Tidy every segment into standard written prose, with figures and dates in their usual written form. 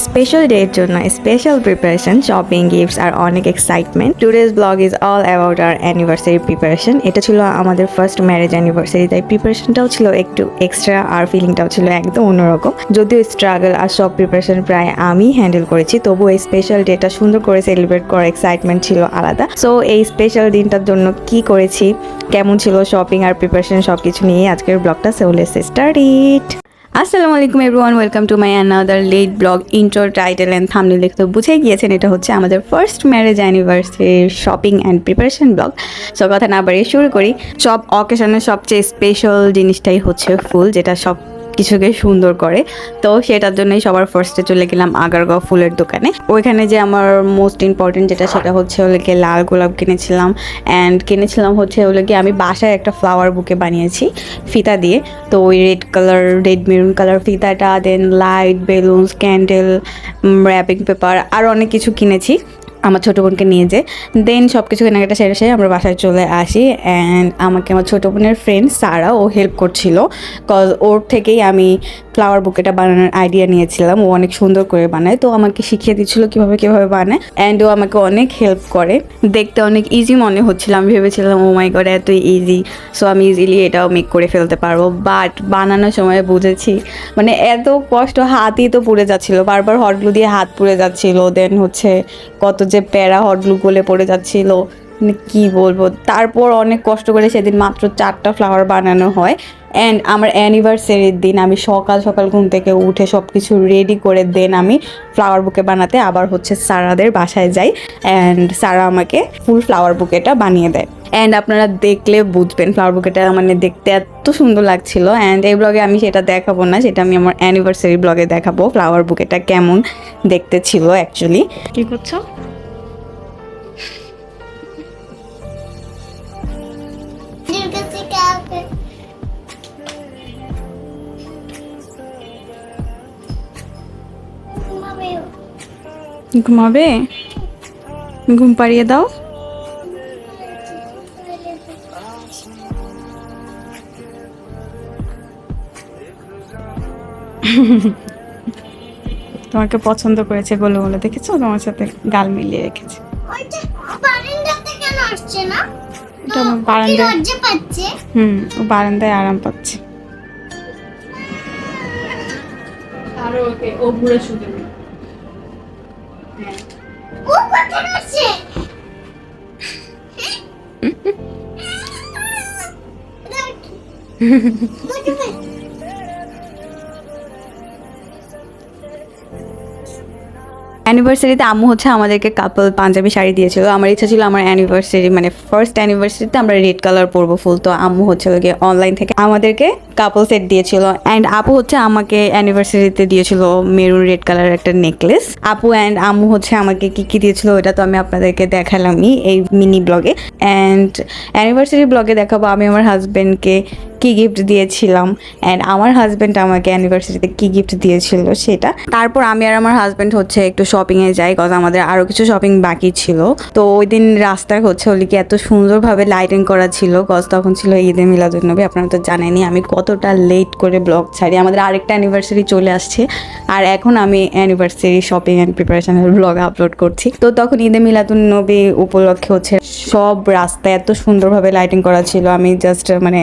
Special ডের জন্য special preparation, shopping, gifts আর অনেক excitement. Today's blog is all about our anniversary preparation. এটা ছিল আমাদের ফার্স্ট ম্যারেজ অ্যানিভার্সারি, তাই প্রিপারেশনটাও ছিল একটু এক্সট্রা আর ফিলিংটাও ছিল একদম অন্যরকম। যদিও স্ট্রাগল আর সব প্রিপারেশন প্রায় আমি হ্যান্ডেল করেছি, তবুও এই স্পেশাল ডেটা সুন্দর করে সেলিব্রেট করার এক্সাইটমেন্ট ছিল আলাদা। সো এই স্পেশাল দিনটার জন্য কি করেছি, কেমন ছিল শপিং আর প্রিপারেশন, সব কিছু নিয়ে আজকের ব্লগটা। So let's start it. আসসালামু আলাইকুম everyone, welcome to my another late blog. Intro, title and thumbnail দেখে তো বুঝে গিয়েছেন এটা হচ্ছে আমাদের ফার্স্ট ম্যারেজ অ্যানিভার্সারির shopping and preparation blog. So কথা না বাড়িয়ে শুরু করি। সব অকেশনের সবচেয়ে স্পেশাল জিনিসটাই হচ্ছে ফুল, যেটা সব কিছুকে সুন্দর করে। তো সেটার জন্যই সবার ফার্স্টে চলে গেলাম আগারগাঁও ফুলের দোকানে। ওইখানে যে আমার মোস্ট ইম্পর্টেন্ট যেটা, সেটা হচ্ছে হলো গিয়ে লাল গোলাপ কিনেছিলাম। অ্যান্ড কিনেছিলাম হচ্ছে হলো গিয়ে আমি বাসায় একটা ফ্লাওয়ার বুকে বানিয়েছি ফিতা দিয়ে। তো ওই রেড মেরুন কালার ফিতাটা, then light, balloons, candle, wrapping paper আর অনেক কিছু কিনেছি আমার ছোটো বোনকে নিয়ে। যে দেন সব কিছু কেনাকাটা সেরে আমরা বাসায় চলে আসি। অ্যান্ড আমাকে আমার ছোটো বোনের ফ্রেন্ড সারা ও হেল্প করছিল, কজ ওর থেকেই আমি ফ্লাওয়ার বুকেটা বানানোর আইডিয়া নিয়েছিলাম। ও অনেক সুন্দর করে বানায়, তো আমাকে শিখিয়ে দিচ্ছিলো কীভাবে বানায়। অ্যান্ড ও আমাকে অনেক হেল্প করে। দেখতে অনেক ইজি মনে হচ্ছিল, আমি ভেবেছিলাম ও মাই গড এত ইজি, সো আমি ইজিলি এটাও মেক করে ফেলতে পারবো। বাট বানানোর সময় বুঝেছি মানে এত কষ্ট, হাতই তো পুড়ে যাচ্ছিলো, বারবার হটগ্লু দিয়ে হাত পুড়ে যাচ্ছিলো। দেন হচ্ছে কত যে প্যারা, হটগ্লু গলে পড়ে যাচ্ছিলো, মানে কী বলবো। তারপর অনেক কষ্ট করে সেদিন মাত্র 4টা ফ্লাওয়ার বানানো হয়। অ্যান্ড আমার অ্যানিভার্সারির দিন আমি সকাল সকাল ঘুম থেকে উঠে সব কিছু রেডি করে দেন আমি ফ্লাওয়ার বুকে বানাতে আবার হচ্ছে সারাদের বাসায় যাই। অ্যান্ড সারা আমাকে ফুল ফ্লাওয়ার বুকেটা বানিয়ে দেয়। অ্যান্ড আপনারা দেখলে বুঝবেন ফ্লাওয়ার বুকেটা মানে দেখতে এত সুন্দর লাগছিল। অ্যান্ড এই ব্লগে আমি সেটা দেখাবো না, সেটা আমি আমার অ্যানিভার্সারি ব্লগে দেখাবো ফ্লাওয়ার বুকেটা কেমন দেখতে ছিল অ্যাকচুয়ালি। কী করছো? ঘুমাবে? ঘুম পাড়িয়ে দাও। তোমাকে পছন্দ করেছে বলে বলে, দেখেছো তোমার সাথে গাল মিলিয়ে রেখেছে। বারান্দায় ও বারান্দায় আরাম পাচ্ছে। ও ঘুরে শুতে অ্যানিভার্সারিতে আম্মু হচ্ছে আমাদেরকে কাপল পাঞ্জাবি শাড়ি দিয়েছিল। আমার ইচ্ছা ছিল আমার অ্যানিভার্সারি মানে ফার্স্ট অ্যানিভার্সারিতে আমরা রেড কালার পরবো ফুল, তো আম্মু হচ্ছে গিয়ে অনলাইন থেকে আমাদেরকে কাপল সেট দিয়েছিল। অ্যান্ড আপু হচ্ছে আমাকে অ্যানিভার্সারিতে দিয়েছিল মেরুন রেড কালার একটা নেকলেস। আপু অ্যান্ড আম্মু হচ্ছে আমাকে কী দিয়েছিল ওটা তো আমি আপনাদেরকে দেখালামই এই মিনি ব্লগে। অ্যান্ড অ্যানিভার্সারি ব্লগে দেখাবো আমি আমার হাজব্যান্ডকে কি গিফট দিয়েছিলাম, অ্যান্ড আমার হাজব্যান্ড আমাকে অ্যানিভার্সারিতে কি গিফট দিয়েছিল সেটা। তারপর আমি আর আমার হাজব্যান্ড হচ্ছে একটু শপিংয়ে যাই, কজ আমাদের আরও কিছু শপিং বাকি ছিল। তো ওই দিন রাস্তায় হচ্ছে হলি কি এত সুন্দরভাবে লাইটিং করা ছিল, কজ তখন ছিল ঈদে মিলাদুন্নবী। আপনারা তো জানেনই আমি কতটা লেট করে ব্লগ ছাড়ি, আমাদের আরেকটা অ্যানিভার্সারি চলে আসছে আর এখন আমি অ্যানিভার্সারি শপিং অ্যান্ড প্রিপারেশনের ব্লগ আপলোড করছি। তো তখন ঈদে মিলাদুন্নবী উপলক্ষে হচ্ছে সব রাস্তায় এত সুন্দরভাবে লাইটিং করা ছিল, আমি জাস্ট মানে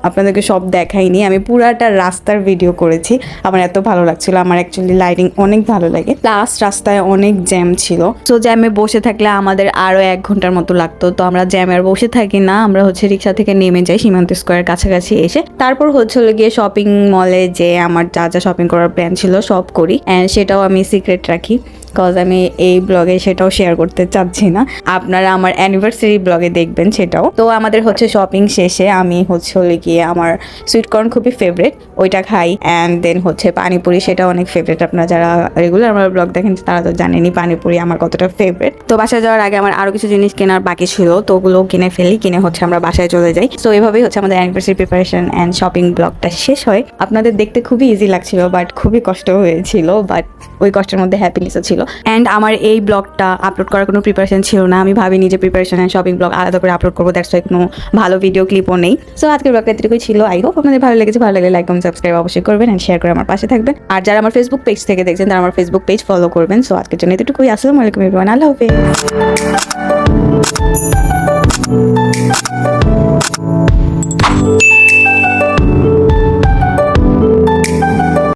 আপনাদেরকে সব দেখাইনি, আমি পুরাটা রাস্তার ভিডিও করেছি। আমার এত ভালো লাগছিল, আমার অ্যাকচুয়ালি লাইটিং অনেক ভালো লাগে। প্লাস রাস্তায় অনেক জ্যাম ছিল, তো জ্যামে বসে থাকলে আমাদের আরও 1 ঘন্টার মতো লাগতো। তো আমরা জ্যামে আর বসে থাকি না, আমরা হচ্ছে রিক্সা থেকে নেমে যাই সীমান্ত স্কোয়ারের কাছাকাছি এসে। তারপর হচ্ছে গিয়ে শপিং মলে যে আমার যা যা শপিং করার প্ল্যান ছিল সব করি। অ্যান্ড সেটাও আমি সিক্রেট রাখি, কজ আমি এই ব্লগে সেটাও শেয়ার করতে চাচ্ছি না, আপনারা আমার অ্যানিভার্সারি ব্লগে দেখবেন সেটাও। তো আমাদের হচ্ছে শপিং শেষে আমি হচ্ছে গিয়ে আমার সুইটকর্ন খুবই ফেভারিট, ওইটা খাই। অ্যান্ড দেন হচ্ছে পানিপুরি, সেটা অনেক ফেভারিট। আপনারা যারা রেগুলার আমার ব্লগ দেখেন তারা তো জানেনই পানিপুরি আমার কতটা ফেভারিট। তো বাসায় যাওয়ার আগে আমার আরও কিছু জিনিস কেনার বাকি ছিল, তো ওগুলো কিনে ফেলি, কিনে হচ্ছে আমরা বাসায় চলে যাই। সো এভাবেই হচ্ছে আমাদের অ্যানিভার্সারি প্রিপারেশন অ্যান্ড শপিং ব্লগটা শেষ হয়। আপনাদের দেখতে খুবই ইজি লাগছিল বাট খুবই কষ্ট হয়েছিল, বাট ওই কষ্টের মধ্যে হ্যাপিনেসও ছিল। অ্যান্ড আমার এই ব্লগটা আপলোড করার কোনো প্রিপারেশন ছিল না, আমি ভাবিনি যে প্রিপারেশন অ্যান্ড শপিং ব্লগ আলাদা করে আপলোড করবো, দ্যাটস ওয়াই কোনো ভালো ভিডিও ক্লিপও নেই। সো আজকের ব্লগটা এতটুকুই ছিল। আই হোপ আপনাদের ভালো লেগেছে, ভালো লাগলে লাইক কমেন্ট সাবস্ক্রাইব অবশ্যই করবেন অ্যান্ড শেয়ার করে আমার পাশে থাকবেন। আর যারা আমার ফেসবুক পেজ থেকে দেখছেন তারা আমার ফেসবুক পেজ ফলো করবেন। সো আজকের জন্য এতটুকুই। আসসালামু আলাইকুম এভরিওয়ান, আল্লাহ হাফেজ।